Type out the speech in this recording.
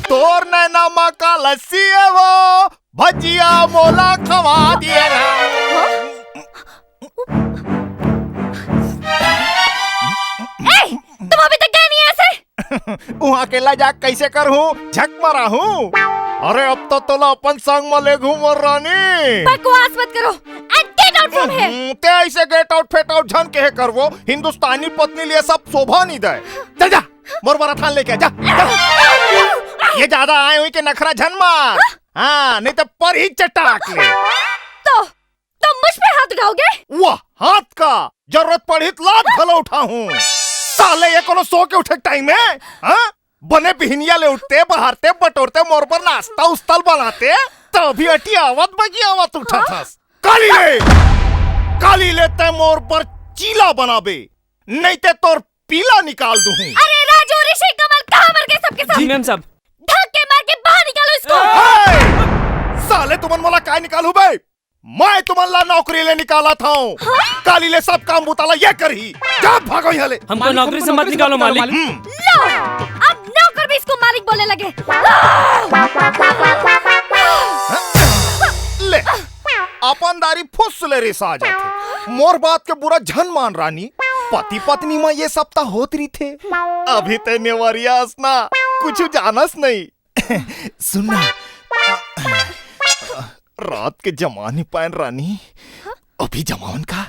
तोर नैना माँ का लस्सी है वो, भजिया मोला खवा दिएगा। तुम अभी तक गए नहीं ऐसे? वहाँ अकेला जा कैसे कर हूँ, झक मरा हूँ। अरे अब तो तोला अपन संग में ले घूमर रानी। बकवास मत करो and get out from here। ते ऐसे गेट आउट फेट आउट झन के कर वो हिंदुस्तानी पत्नी लिए सब शोभा नहीं दे। चल जा मोर बरा थान लेके जा, ये ज्यादा आए हुई के नखरा झन मार। हाँ नहीं तो पर ही चटाक ले। तो मुझ पे हाथ उठाओगे? वाह हाथ का जरूरत पड़ी तो लात भला उठा हूँ। साले ये कोनो सो के उठे टाइम है? हाँ बने बिहनिया ले उठते बहारते बटोरते मोर पर नाश्ता उस्तल बनाते तभी अटी आवत बगी आवत उठा था। काली ले ते मोर पर चीला बनाबे नहीं ते तोर पीला निकाल दूँ। अरे राजू ऋषि कमल कहाँ मर गए सबके सब? जी मैम साहब। धक्के मार के बाहर निकालो इसको। साले तुमन मोला काय निकालू बे? मैं तुमन ला नौकरी ले निकाला था। काली ले सब काम बुताला ये करही। जा भागो यहाँ ले। हमको नौकरी से मत निकालो मालिक। लो अब नौकर भी इसको मालिक बोलने लगे। ले अपनदारी फुस ले रे साजा। मोर बात के बुरा झन मान रानी। पति पत्नी में ये सप्ताह होत रही थे। अभी ते नेवरियास ना कुछ जानस नहीं। सुनना रात के जमा नहीं पायन रानी, अभी जमावन का।